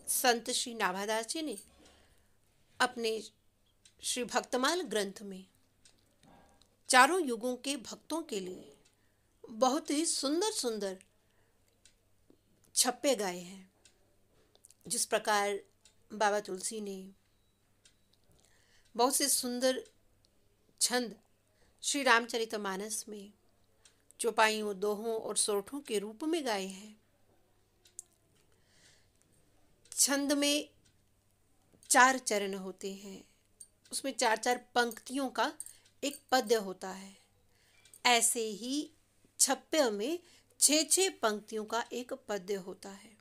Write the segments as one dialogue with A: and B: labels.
A: संत श्री नाभादास जी ने अपने श्री भक्तमाल ग्रंथ में चारों युगों के भक्तों के लिए बहुत ही सुंदर सुंदर छप्पे गाए हैं। जिस प्रकार बाबा तुलसी ने बहुत से सुंदर छंद श्री रामचरितमानस में चौपाइयों, दोहों और सोरठों के रूप में गाए हैं। छंद में 4 चरण होते हैं, उसमें 4-4 पंक्तियों का एक पद्य होता है। ऐसे ही छप्पे में 6-6 पंक्तियों का एक पद्य होता है।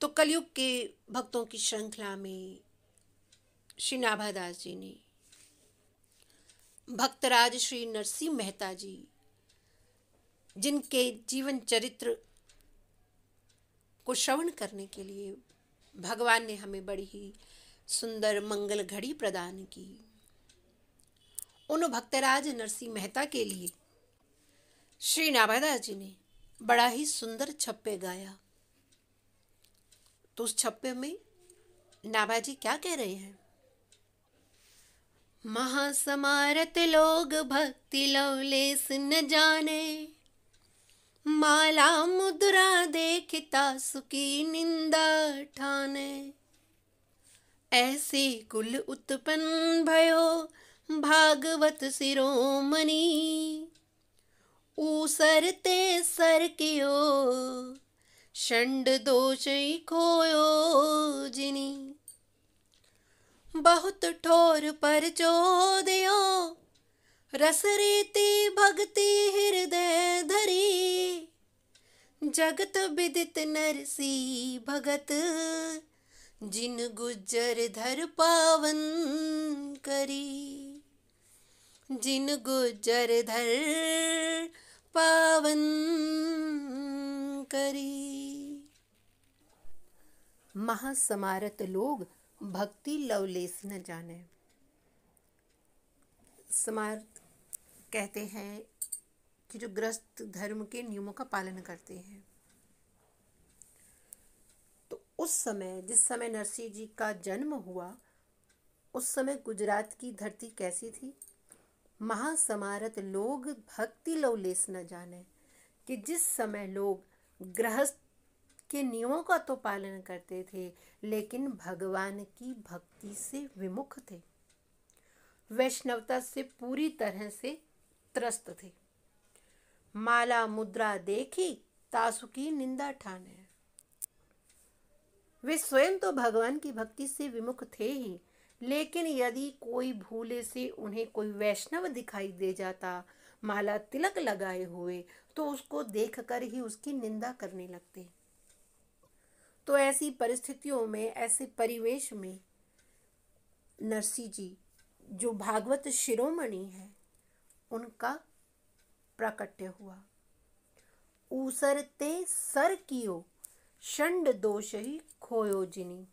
A: तो कलयुग के भक्तों की श्रृंखला में श्री नाभादास जी ने भक्तराज श्री नरसिंह मेहता जी, जिनके जीवन चरित्र को श्रवण करने के लिए भगवान ने हमें बड़ी ही सुंदर मंगल घड़ी प्रदान की, उन भक्तराज नरसिंह मेहता के लिए श्री नाभादास जी ने बड़ा ही सुंदर छप्पे गाया। तो उस छप्पे में नाभाजी क्या कह रहे हैं? महासमारत लोग भक्ति लवलेस न जाने, माला मुद्रा देखता सुकी निंदा ठाने। ऐसे कुल उत्पन्न भयो भागवत शिरोमणि, ऊसरते सर कियो षंड दोष खोयो जिनी। बहुत ठोर पर चोदयो रस रीति भक्ति हृदय धरी, जगत विदित नरसी भगत जिन गुज्जर धर पावन करी, जिन गुज्जर धर पावन करी। महासमारत लोग भक्ति लवलेस न जाने। समार्थ कहते हैं कि जो गृहस्थ धर्म के नियमों का पालन करते हैं। तो उस समय, जिस समय नरसिंह जी का जन्म हुआ, उस समय गुजरात की धरती कैसी थी? महासमारत लोग भक्ति लवलेस न जाने, कि जिस समय लोग गृहस्थ के नियमों का तो पालन करते थे, लेकिन भगवान की भक्ति से विमुख थे, वैष्णवता से पूरी तरह से त्रस्त थे। माला मुद्रा देखी तासु की निंदा ठाने। वे स्वयं तो भगवान की भक्ति से विमुख थे ही, लेकिन यदि कोई भूले से उन्हें कोई वैष्णव दिखाई दे जाता, माला तिलक लगाए हुए, तो उसको देखकर ही उसकी निंदा करने लगते। तो ऐसी परिस्थितियों में, ऐसे परिवेश में नरसिंह जी, जो भागवत शिरोमणि है, उनका प्राकट्य हुआ। ऊसरते सर कियो षंड दोष ही खोयो जिनी।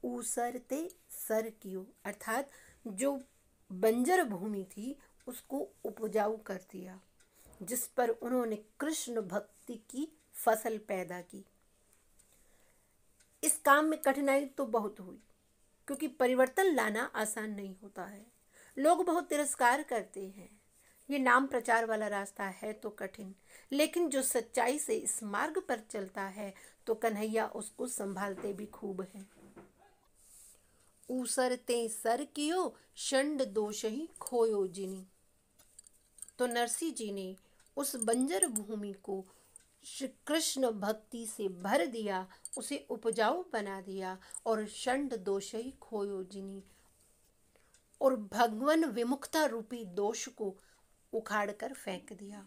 A: ऊसरते सर कियो अर्थात जो बंजर भूमि थी उसको उपजाऊ कर दिया, जिस पर उन्होंने कृष्ण भक्ति की फसल पैदा की। इस काम में कठिनाई तो बहुत हुई, क्योंकि परिवर्तन लाना आसान नहीं होता है। लोग बहुत तिरस्कार करते हैं। ये नाम प्रचार वाला रास्ता है तो कठिन, लेकिन जो सच्चाई से इस मार्ग पर चलता है तो कन्हैया उसको संभालते भी खूब हैं। ऊसरते सर कियो षंड दोष ही खोयो जिनी। तो नरसिंह जी ने उस बंजर भूमि को श्री कृष्ण भक्ति से भर दिया, उसे उपजाऊ बना दिया, और षंड दोष ही खोयो जिनी, और भगवन विमुखता रूपी दोष को उखाड़ कर फेंक दिया।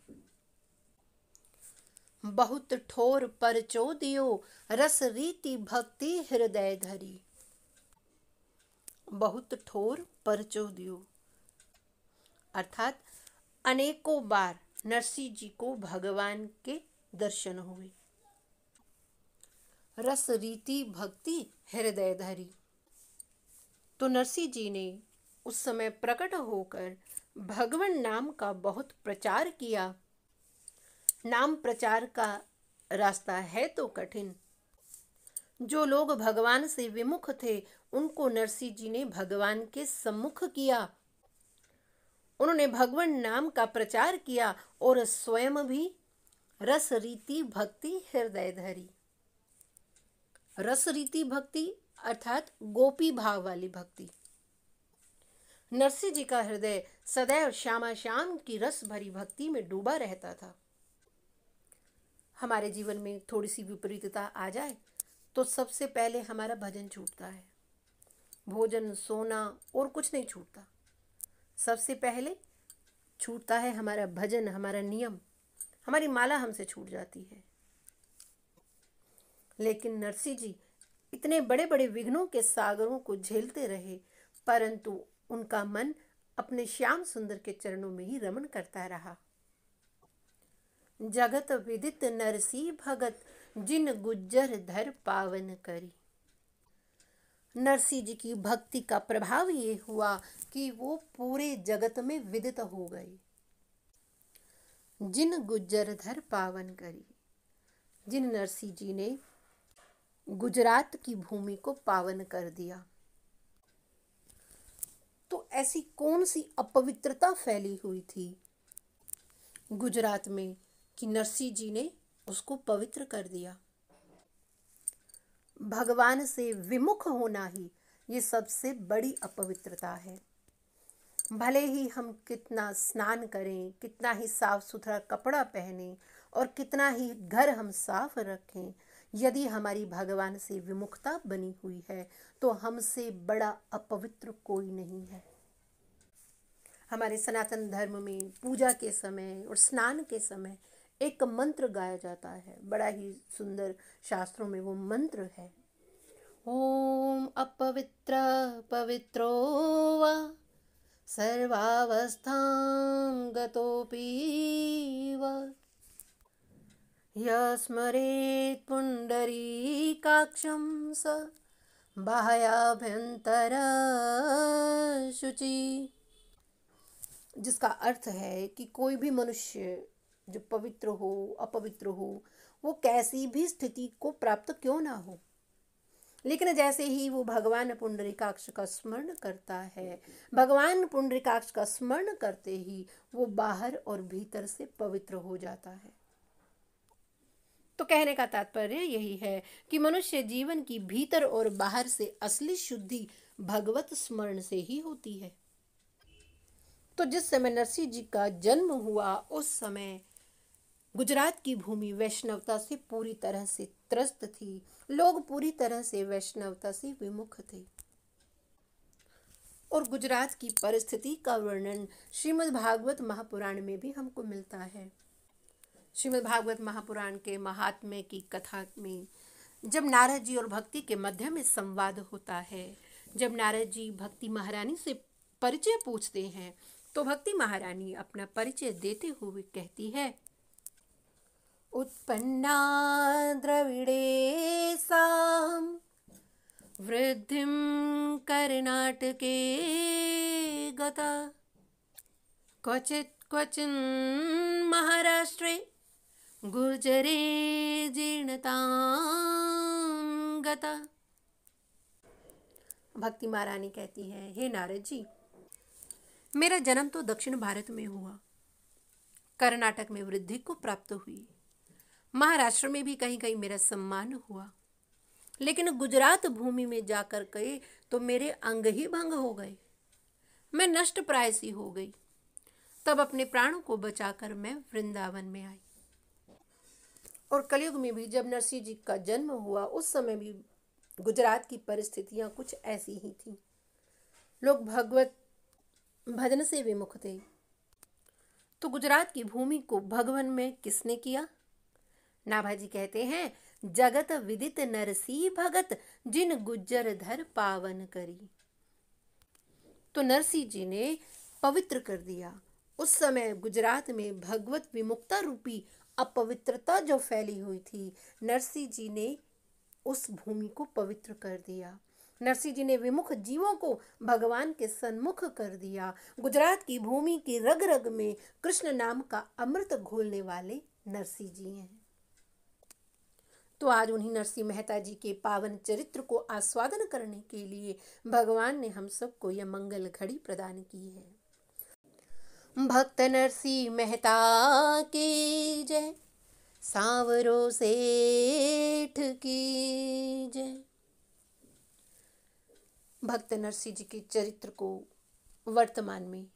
A: बहुत ठोर पर चोदियो रस रीति भक्ति हृदय धरी। बहुत ठोर पर चोदियो अर्थात अनेकों बार नरसिंह जी को भगवान के दर्शन हुए। रस रीति भक्ति हृदय धरी। तो नरसिंह जी ने उस समय प्रकट होकर भगवान नाम का बहुत प्रचार किया। नाम प्रचार का रास्ता है तो कठिन। जो लोग भगवान से विमुख थे उनको नरसिंह जी ने भगवान के सम्मुख किया। उन्होंने भगवान नाम का प्रचार किया और स्वयं भी रस रीति भक्ति हृदय धरी। रस रीति भक्ति अर्थात गोपी भाव वाली भक्ति। नरसिंह जी का हृदय सदैव श्यामा श्याम की रस भरी भक्ति में डूबा रहता था। हमारे जीवन में थोड़ी सी विपरीतता आ जाए तो सबसे पहले हमारा भजन छूटता है। भोजन, सोना और कुछ नहीं छूटता। सबसे पहले छूटता है हमारा भजन, हमारा नियम, हमारी माला हमसे छूट जाती है। लेकिन नरसिंह जी इतने बड़े बड़े विघ्नों के सागरों को झेलते रहे, परंतु उनका मन अपने श्याम सुंदर के चरणों में ही रमण करता रहा। जगत विदित नरसिंह भगत, जिन गुज्जर धर पावन करी। नरसिंह जी की भक्ति का प्रभाव ये हुआ कि वो पूरे जगत में विदित हो गए। जिन गुज्जर धर पावन करी, जिन नरसिंह जी ने गुजरात की भूमि को पावन कर दिया। तो ऐसी कौन सी अपवित्रता फैली हुई थी गुजरात में कि नरसिंह जी ने उसको पवित्र कर दिया। भगवान से विमुख होना ही ये सबसे बड़ी अपवित्रता है। भले ही हम कितना स्नान करें, कितना ही साफ सुथरा कपड़ा पहने और कितना ही घर हम साफ रखें, यदि हमारी भगवान से विमुखता बनी हुई है तो हमसे बड़ा अपवित्र कोई नहीं है। हमारे सनातन धर्म में पूजा के समय और स्नान के समय एक मंत्र गाया जाता है, बड़ा ही सुंदर। शास्त्रों में वो मंत्र है, ओम अपवित्र पवित्रो वा सर्वावस्थां गतोऽपि वा यस्मरेत् पुण्डरीकाक्षं स बाह्याभ्यंतर शुचि। जिसका अर्थ है कि कोई भी मनुष्य जो पवित्र हो अपवित्र हो, वो कैसी भी स्थिति को प्राप्त क्यों ना हो, लेकिन जैसे ही वो भगवान पुंडरीकाक्ष का स्मरण करता है, भगवान पुंडरीकाक्ष का स्मरण करते ही वो बाहर और भीतर से पवित्र हो जाता है। तो कहने का तात्पर्य यही है कि मनुष्य जीवन की भीतर और बाहर से असली शुद्धि भगवत स्मरण से ही होती है। तो जिस समय नरसिंह जी का जन्म हुआ उस समय गुजरात की भूमि वैष्णवता से पूरी तरह से त्रस्त थी। लोग पूरी तरह से वैष्णवता से विमुख थे। और गुजरात की परिस्थिति का वर्णन श्रीमद् भागवत महापुराण में भी हमको मिलता है। श्रीमद् भागवत महापुराण के महात्म्य की कथा में जब नारद जी और भक्ति के मध्य में संवाद होता है, जब नारद जी भक्ति महारानी से परिचय पूछते हैं, तो भक्ति महारानी अपना परिचय देते हुए कहती है, उत्पन्ना द्रविड़े साहं वृद्धिं कर्नाटके गता क्वचिन् महाराष्ट्रे गुर्जरे जीर्णतां गता। भक्ति महारानी कहती है, हे नारद जी, मेरा जन्म तो दक्षिण भारत में हुआ, कर्नाटक में वृद्धि को प्राप्त हुई, महाराष्ट्र में भी कहीं कहीं मेरा सम्मान हुआ, लेकिन गुजरात भूमि में जाकर गए तो मेरे अंग ही भंग हो गए, मैं नष्ट प्राय सी हो गई। तब अपने प्राणों को बचाकर मैं वृंदावन में आई। और कलयुग में भी जब नरसिंह जी का जन्म हुआ उस समय भी गुजरात की परिस्थितियां कुछ ऐसी ही थी। लोग भगवत भजन से विमुख थे। तो गुजरात की भूमि को भगवन में किसने किया? नाभाजी कहते हैं, जगत विदित नरसिंह भगत, जिन गुज्जर धर पावन करी। तो नरसिंह जी ने पवित्र कर दिया। उस समय गुजरात में भगवत विमुक्ता रूपी अपवित्रता जो फैली हुई थी, नरसिंह जी ने उस भूमि को पवित्र कर दिया। नरसिंह जी ने विमुख जीवों को भगवान के सन्मुख कर दिया। गुजरात की भूमि की रग रग में कृष्ण नाम का अमृत घोलने वाले नरसिंह जी हैं। तो आज उन्हीं नरसिंह मेहता जी के पावन चरित्र को आस्वादन करने के लिए भगवान ने हम सबको यह मंगल घड़ी प्रदान की है। भक्त नरसिंह मेहता की जय, सांवरो सेठ की जय। भक्त नरसिंह जी के चरित्र को वर्तमान में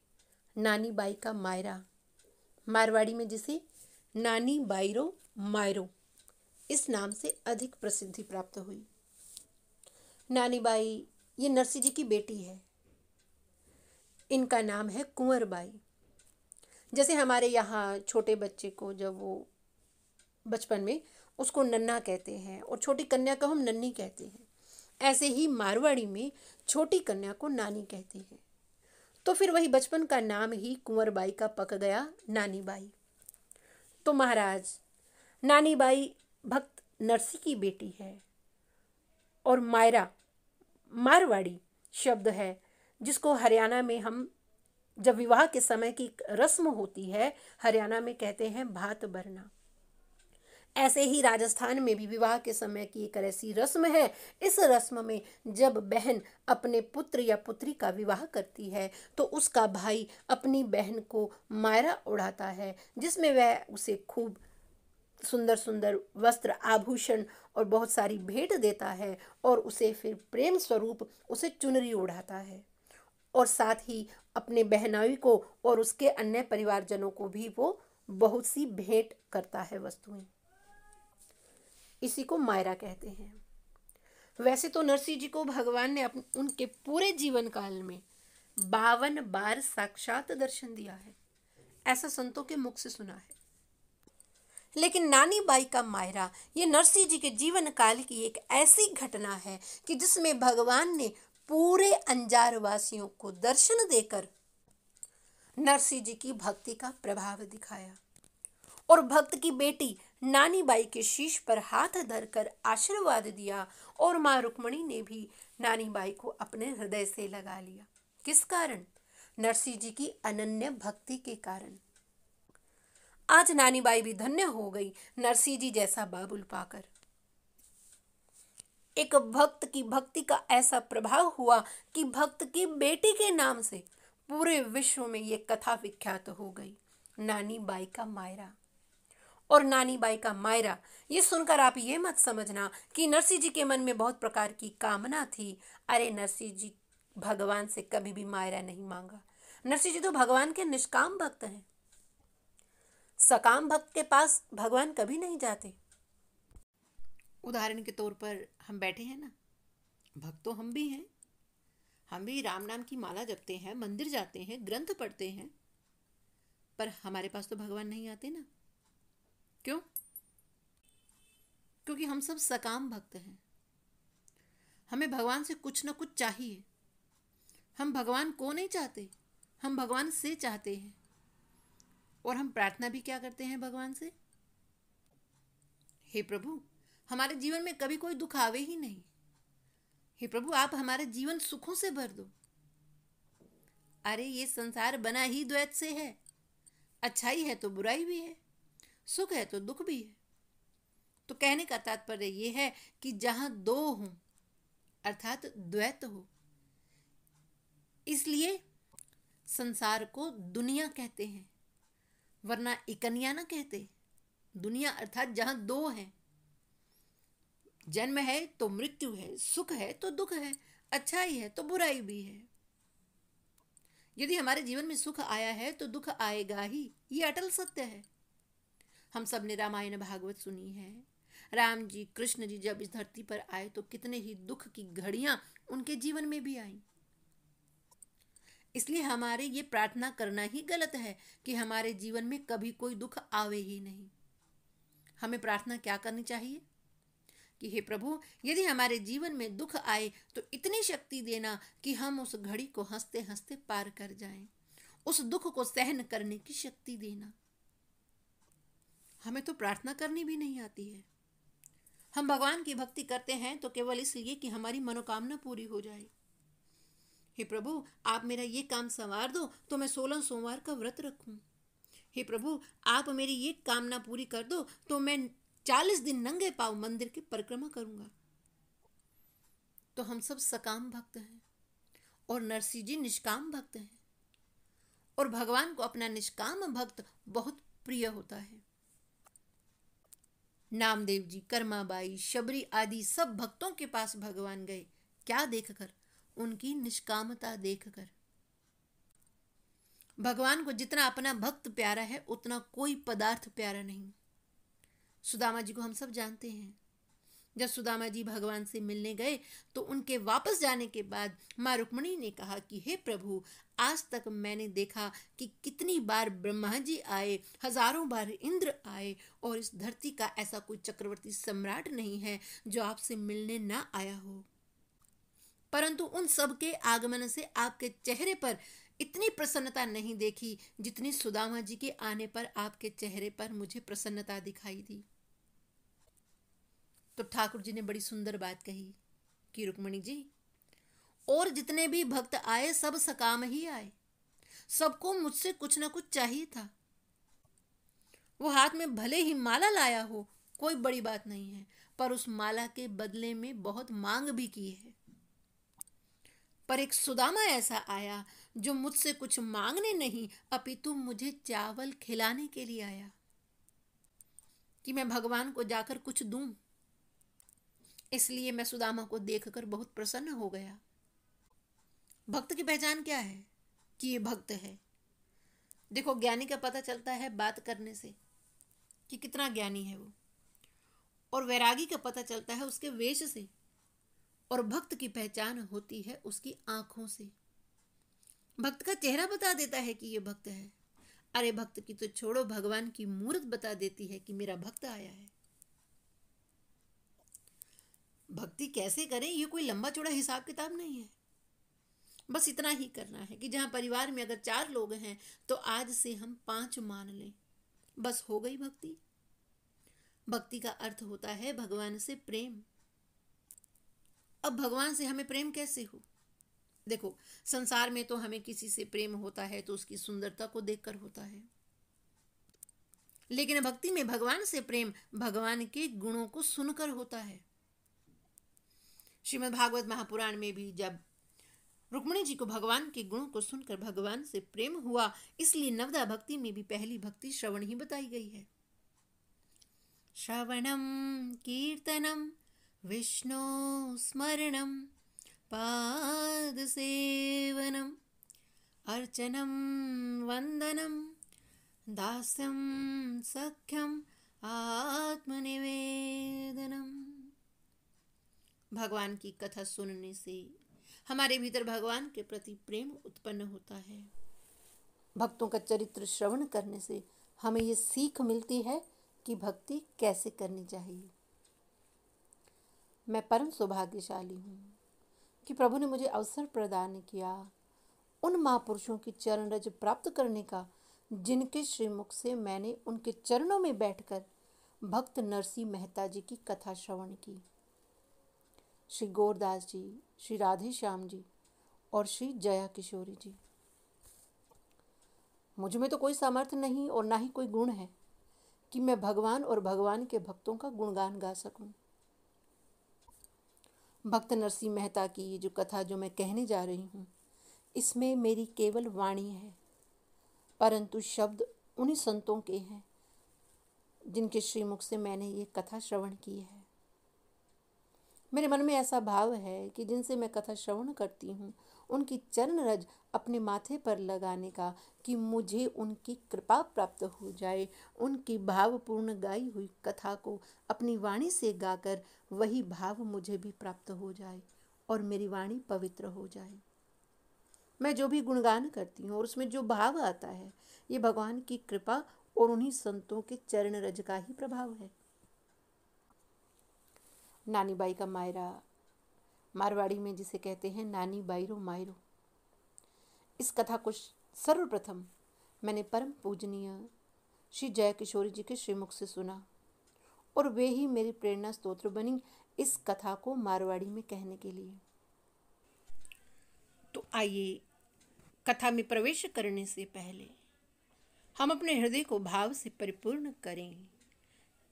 A: नानी बाई का मायरा, मारवाड़ी में जिसे नानी बाईरो मायरो इस नाम से अधिक प्रसिद्धि प्राप्त हुई। नानी बाई ये नरसिंह जी की बेटी है। इनका नाम है कुंवर बाई। जैसे हमारे यहाँ छोटे बच्चे को जब वो बचपन में उसको नन्ना कहते हैं और छोटी कन्या को हम नन्नी कहते हैं, ऐसे ही मारवाड़ी में छोटी कन्या को नानी कहते हैं। तो फिर वही बचपन का नाम ही कुंवर बाई का पक गया नानी बाई। तो महाराज नानी बाई भक्त नरसिंह की बेटी है और मायरा मारवाड़ी शब्द है जिसको हरियाणा में हम जब विवाह के समय की रस्म होती है हरियाणा में कहते हैं भात भरना। ऐसे ही राजस्थान में भी विवाह के समय की एक ऐसी रस्म है। इस रस्म में जब बहन अपने पुत्र या पुत्री का विवाह करती है तो उसका भाई अपनी बहन को मायरा उड़ाता है, जिसमें वह उसे खूब सुंदर सुंदर वस्त्र आभूषण और बहुत सारी भेंट देता है और उसे फिर प्रेम स्वरूप उसे चुनरी ओढ़ाता है और साथ ही अपने बहनोई को और उसके अन्य परिवारजनों को भी वो बहुत सी भेंट करता है वस्तुएं। इसी को मायरा कहते हैं। वैसे तो नरसिंह जी को भगवान ने उनके पूरे जीवन काल में 52 बार साक्षात दर्शन दिया है, ऐसा संतों के मुख से सुना है। लेकिन नानी बाई का मायरा ये नरसिंह जी के जीवन काल की एक ऐसी घटना है कि जिसमें भगवान ने पूरे अंजार वासियों को दर्शन देकर नरसिंह जी की भक्ति का प्रभाव दिखाया और भक्त की बेटी नानी बाई के शीश पर हाथ धरकर आशीर्वाद दिया और माँ रुक्मणी ने भी नानी बाई को अपने हृदय से लगा लिया। किस कारण? नरसिंह जी की अनन्य भक्ति के कारण। आज नानी बाई भी धन्य हो गई नरसिंह जी जैसा बाबुल पाकर। एक भक्त की भक्ति का ऐसा प्रभाव हुआ कि भक्त की बेटी के नाम से पूरे विश्व में ये कथा विख्यात हो गई, नानी बाई का मायरा। और नानी बाई का मायरा ये सुनकर आप ये मत समझना कि नरसिंह जी के मन में बहुत प्रकार की कामना थी। अरे नरसिंह जी भगवान से कभी भी मायरा नहीं मांगा। नरसिंह जी तो भगवान के निष्काम भक्त हैं। सकाम भक्त के पास भगवान कभी नहीं जाते। उदाहरण के तौर पर हम बैठे हैं ना, भक्त तो हम भी हैं। हम भी राम नाम की माला जपते हैं, मंदिर जाते हैं, ग्रंथ पढ़ते हैं, पर हमारे पास तो भगवान नहीं आते ना। क्यों? क्योंकि हम सब सकाम भक्त हैं। हमें भगवान से कुछ ना कुछ चाहिए। हम भगवान को नहीं चाहते, हम भगवान से चाहते हैं। और हम प्रार्थना भी क्या करते हैं भगवान से? हे प्रभु, हमारे जीवन में कभी कोई दुख आवे ही नहीं। हे प्रभु, आप हमारे जीवन सुखों से भर दो। अरे ये संसार बना ही द्वैत से है। अच्छाई है तो बुराई भी है, सुख है तो दुख भी है। तो कहने का तात्पर्य यह है कि जहां दो हों अर्थात द्वैत हो, इसलिए संसार को दुनिया कहते हैं, वरना इकनिया ना कहते। दुनिया अर्थात जहां दो हैं, जन्म है तो मृत्यु है, सुख है तो दुख है, अच्छाई है तो बुराई भी है। यदि हमारे जीवन में सुख आया है तो दुख आएगा ही, ये अटल सत्य है। हम सब ने रामायण भागवत सुनी है। राम जी कृष्ण जी जब इस धरती पर आए तो कितने ही दुख की घड़ियां उनके जीवन में भी आई। इसलिए हमारे ये प्रार्थना करना ही गलत है कि हमारे जीवन में कभी कोई दुख आवे ही नहीं। हमें प्रार्थना क्या करनी चाहिए कि हे प्रभु, यदि हमारे जीवन में दुख आए तो इतनी शक्ति देना कि हम उस घड़ी को हंसते हंसते पार कर जाएं। उस दुख को सहन करने की शक्ति देना। हमें तो प्रार्थना करनी भी नहीं आती है। हम भगवान की भक्ति करते हैं तो केवल इसलिए कि हमारी मनोकामना पूरी हो जाए। हे प्रभु, आप मेरा ये काम संवार दो तो मैं 16 सोमवार का व्रत रखूं। हे प्रभु, आप मेरी ये कामना पूरी कर दो तो मैं 40 दिन नंगे पांव मंदिर की परिक्रमा करूंगा। तो हम सब सकाम भक्त हैं और नरसिंह जी निष्काम भक्त हैं, और भगवान को अपना निष्काम भक्त बहुत प्रिय होता है। नामदेव जी, कर्माबाई, शबरी आदि सब भक्तों के पास भगवान गए। क्या देखकर? उनकी निष्कामता देखकर। भगवान को जितना अपना भक्त प्यारा है उतना कोई पदार्थ प्यारा नहीं। सुदामा जी को हम सब जानते हैं। जब सुदामा जी भगवान से मिलने गए तो उनके वापस जाने के बाद माँ रुक्मिणी ने कहा कि हे प्रभु, आज तक मैंने देखा कि कितनी बार ब्रह्मा जी आए, हजारों बार इंद्र आए, और इस धरती का ऐसा कोई चक्रवर्ती सम्राट नहीं है जो आपसे मिलने ना आया हो। परंतु उन सब के आगमन से आपके चेहरे पर इतनी प्रसन्नता नहीं देखी जितनी सुदामा जी के आने पर आपके चेहरे पर मुझे प्रसन्नता दिखाई दी। तो ठाकुर जी ने बड़ी सुंदर बात कही कि रुक्मिणी जी, और जितने भी भक्त आए सब सकाम ही आए, सबको मुझसे कुछ ना कुछ चाहिए था। वो हाथ में भले ही माला लाया हो, कोई बड़ी बात नहीं है, पर उस माला के बदले में बहुत मांग भी की है। पर एक सुदामा ऐसा आया जो मुझसे कुछ मांगने नहीं, अपितु मुझे चावल खिलाने के लिए आया कि मैं भगवान को जाकर कुछ दूं। इसलिए मैं सुदामा को देखकर बहुत प्रसन्न हो गया। भक्त की पहचान क्या है? कि ये भक्त है। देखो, ज्ञानी का पता चलता है बात करने से कि कितना ज्ञानी है वो, और वैरागी का पता चलता है उसके वेश से, और भक्त की पहचान होती है उसकी आंखों से। भक्त का चेहरा बता देता है कि ये भक्त है। अरे भक्त की तो छोड़ो, भगवान की मूर्त बता देती है कि मेरा भक्त आया है। भक्ति कैसे करें, ये कोई लंबा चौड़ा हिसाब किताब नहीं है। बस इतना ही करना है कि जहां परिवार में अगर 4 लोग हैं तो आज से हम 5 मान लें, बस हो गई भक्ति। भक्ति का अर्थ होता है भगवान से प्रेम। अब भगवान से हमें प्रेम कैसे हो? देखो, संसार में तो हमें किसी से प्रेम होता है तो उसकी सुंदरता को देखकर होता है, लेकिन भक्ति में भगवान से प्रेम भगवान के गुणों को सुनकर होता है। श्रीमद् भागवत महापुराण में भी जब रुक्मिणी जी को भगवान के गुणों को सुनकर भगवान से प्रेम हुआ, इसलिए नवदा भक्ति में भी पहली भक्ति श्रवण ही बताई गई है। श्रवणम कीर्तनम विष्णु स्मरणम पाद सेवनम अर्चनम वंदनम दास्यम सख्यम आत्मनिवेदनम। भगवान की कथा सुनने से हमारे भीतर भगवान के प्रति प्रेम उत्पन्न होता है। भक्तों का चरित्र श्रवण करने से हमें ये सीख मिलती है कि भक्ति कैसे करनी चाहिए। मैं परम सौभाग्यशाली हूँ कि प्रभु ने मुझे अवसर प्रदान किया उन महापुरुषों की चरण रज प्राप्त करने का, जिनके श्रीमुख से मैंने उनके चरणों में बैठकर भक्त नरसिंह मेहता जी की कथा श्रवण की। श्री गौरदास जी, श्री राधे श्याम जी और श्री जया किशोरी जी। मुझ में तो कोई सामर्थ्य नहीं और ना ही कोई गुण है कि मैं भगवान और भगवान के भक्तों का गुणगान गा सकूं। भक्त नरसिंह मेहता की ये जो कथा जो मैं कहने जा रही हूँ, इसमें मेरी केवल वाणी है, परंतु शब्द उन्हीं संतों के हैं जिनके श्रीमुख से मैंने ये कथा श्रवण की है। मेरे मन में ऐसा भाव है कि जिनसे मैं कथा श्रवण करती हूँ, उनकी चरण रज अपने माथे पर लगाने का, कि मुझे उनकी कृपा प्राप्त हो जाए। उनकी भावपूर्ण गाई हुई कथा को अपनी वाणी से गाकर वही भाव मुझे भी प्राप्त हो जाए और मेरी वाणी पवित्र हो जाए। मैं जो भी गुणगान करती हूँ और उसमें जो भाव आता है, ये भगवान की कृपा और उन्हीं संतों के चरण रज का ही प्रभाव है। नानी बाई का मायरा, मारवाड़ी में जिसे कहते हैं नानी बाईरो मायरो, इस कथा को सर्वप्रथम मैंने परम पूजनीय श्री जय किशोरी जी के श्रीमुख से सुना और वे ही मेरी प्रेरणा स्तोत्र बनी इस कथा को मारवाड़ी में कहने के लिए। तो आइए, कथा में प्रवेश करने से पहले हम अपने हृदय को भाव से परिपूर्ण करें।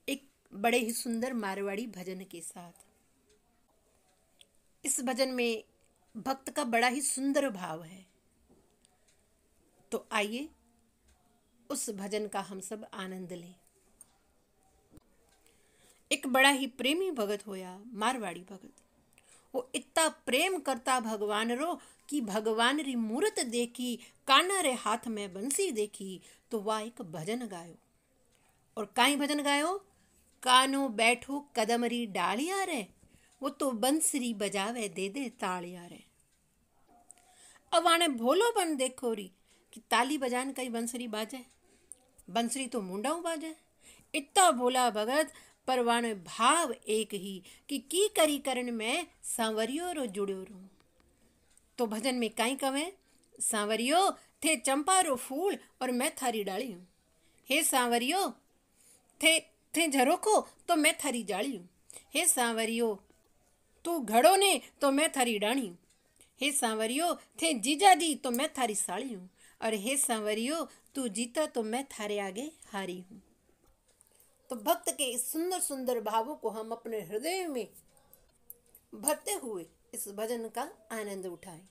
A: एक बड़े ही सुंदर मारवाड़ी भजन के साथ। इस भजन में भक्त का बड़ा ही सुंदर भाव है। तो आइए उस भजन का हम सब आनंद लें। एक बड़ा ही प्रेमी भगत होया, मारवाड़ी भगत। वो इतना प्रेम करता भगवान रो कि भगवान री मूरत देखी, काना रे हाथ में बंसी देखी, तो वह एक भजन गायो। और काई भजन गायो? कानो बैठो कदम री डालिया रे, वो तो बंसरी बजावे दे दे तालिया रे। अब आने भोलोपन देखो री कि ताली बजान कई बंसरी बाजे, बंसरी तो मुंडाऊ बाजे। इतना भोला भगत, पर वाने भाव एक ही कि की करी करन में सांवरियो रो जुड़ो रो। तो भजन में काई कवे? सांवरियो थे चंपा रो फूल और मैं थारी डाली हूँ। हे सांवरियो थे थे झरोखो तो मैं थारी जाली हूँ। हे सांवरियो तू घड़ो ने तो मैं थारी डाणी हूँ। हे सांवरियो थे जीजा जी तो मैं थारी साड़ी हूँ। और हे सांवरियो तू जीता तो मैं थारे आगे हारी हूँ। तो भक्त के इस सुंदर सुंदर भावों को हम अपने हृदय में भरते हुए इस भजन का आनंद उठाएं।